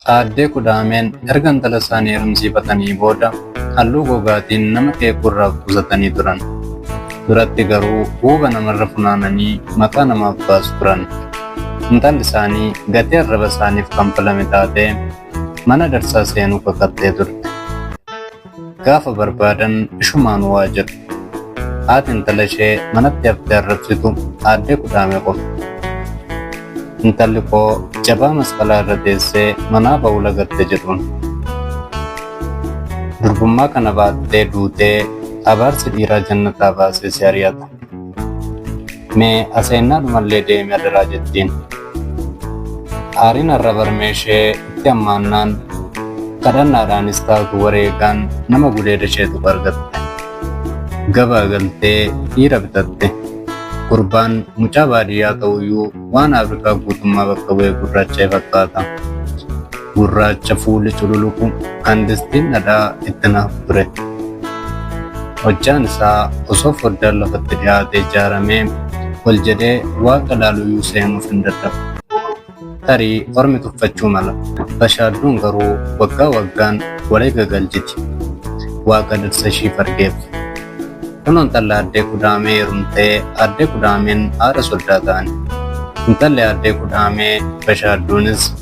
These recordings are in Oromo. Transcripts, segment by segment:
Aaddee Kudaameen erga intala isaanii heerumsiifatanii booda halluu gogaatiin nama qeequrraa qusatanii turan. Duratti garuu huuba namarra funaananii maqaa namaaf baasu turan. Intalli isaanii gatii arraba isaaniif kanfalame taatee mana darsaa seenuu kakattee turte. Gaafa barbaadan ishumaan waa jedhu. Haati intala ishee manatti haftee arrabsitu Aaddee Kudaamee qofa. Intalli koo jabaa masqalaa irra teessee manaa ba'uu lagatte jedhuun. Durbummaa kana baattee duutee abaarsi dhiiraa jannataa baasee si ari'ata. Mee aseennaa dhumallee deeme adaraa jettiin. Aariin arraba harmee ishee itti hammaannaan kadhannaadhaanis taatu wareegaan nama gudeeda isheetu argatte. Gabaa galtee dhiira bitatte. Gurbaan mucaa baadiyyaa ta'uyyuu waan Afrikaa guutummaa bakka bu'ee gurraacha fakkaata. Gurraacha fuulli cululuqu kan distiin dhadhaa itti naaf ture. Hojjaan isaa osoo foddaan lafatti dhiyaatee ijaaramee ol jedhee waaqa laaluyyuu seenuuf hin dadhabu. Tarii ormi tuffachuu mala. Bashaadduun garuu waggaa waggaan wareega galchiti. Waaqa dhirsa ishii fargeef. Kunuun intalli Aaddee Kudaamee heerumtee Aaddee Kudaameen haadha soldaa ta'ani. Intalli Aaddee Kudaamee bashaadduunis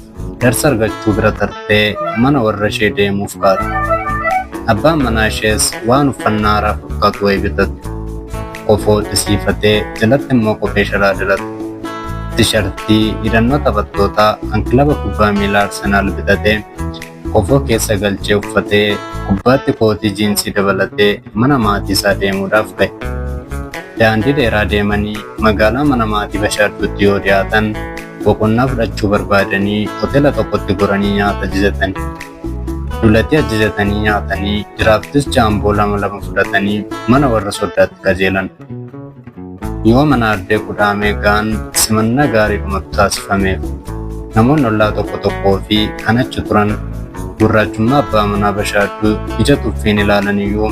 darsa argachuu bira tartee mana warra ishee deemuuf kaate. Abbaan manaa ishees waan uffannaa haaraa fakkaatu wayii bitatte. Qofoo dhisiifatee jalatti immoo kophee shalaa dilatte. Tishartii hidhannoo taphattootaa kan kilaba kubbaa miilaa Arsenaal bitatee qofoo keessa galchee uffatee gubbaatti kootii jiinsii dabalatee mana maatii isaa deemuudhaaf ka'e. Daandii dheeraa deemanii magaalaa mana maatii bashaadduutti yoo dhiyaatan boqonnaa fudhachuu barbaadanii hoteela tokkotti goranii nyaata ajajatan. Dulattii ajajatanii nyaatanii jiraaftis jaamboo lama fudhatanii mana warra soddaatti qajeelan. Yoo mana Aaddee Kudaamee ga'an simannaa gaariidhumatu taasifameef. Namoonni ollaa tokkoo fi kan achi turan gurraachummaa abbaa manaa bashaadduu ija tuffiin ilaalaniyyuu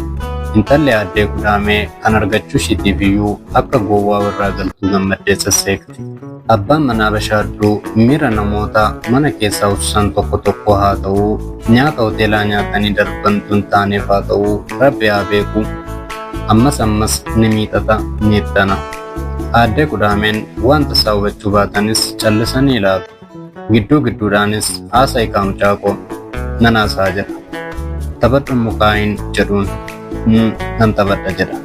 intalli Aaddee Kudaamee kan argachuu ishiitiif iyyuu akka gowwaa warraa galtuu gammaddee sasseekti. Abbaan manaa bashaadduu miira namoota mana keessaa uffisan tokko haa ta'uu nyaata hoteelaa nyaatanii darbantu hin taaneef haa ta'uu Rabbi haa beeku. Ammas ni miixata miidhana. Aaddee Kudaameen wanta isaa hubachuu baatanis callisanii ilaalu. Gidduudhaanis haasa hiikaa mucaaqoo nan haasaa jedha. Taphadhu mukaayin jedhuun nan taphadha jedha.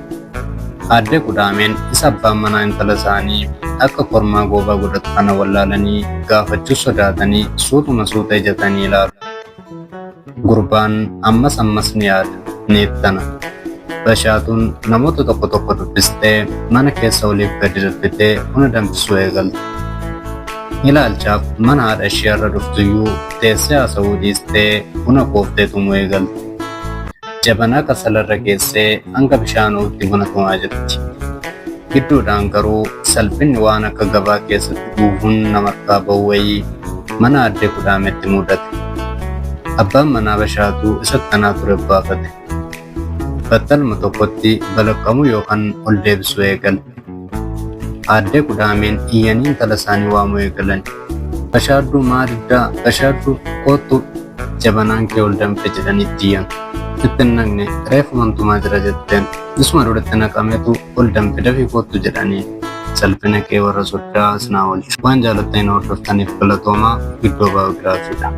Aaddee Kudaameen isa abbaan manaa intala isaanii akka kormaa goobaa godhatu kana wallaalanii gaafachuu sodaatanii suutuma ijatanii ilaalu. Gurbaan ammas ni yaada ni ittana. Bashaatuun namoota tokko dubbistee mana keessa oliif gadi darbitee buna danfisuu eegalte. Ilaalchaaf mana haadha ishee irra dhuftuyyuu teessee haasa'uu dhiistee buna qooftee tumuu eegalte. Jabanaa kasalarra geessee hanga bishaanootti buna tumaa jirti. Gidduudhaan garuu salphinni waan akka gabaa keessatti dhuufuun namarraa ba'u wayii mana Aaddee Kudaameetti mudate. Abbaan manaa bashaatuu isatti kanaa ture baafate. Battaluma tokkotti balaqqamuu yookaan ol deebisuu eegale. Aaddee Kudaameen iyyanii intala isaanii waamuu eegalan. Bashaadduu maaliddaa bashaadduu kootu jabanaan kee ol danfe jedhanitti iyyan. Itti naqne reefu mantumaa jira jetteen isuma duratti naqameetu ol danfe dafii kootu jedhanii salphina kee warra soddaa sinaa oolchu. Waan jaalattanii hordoftaniif galatoomaa. Giddoo Baayogiraafiidha.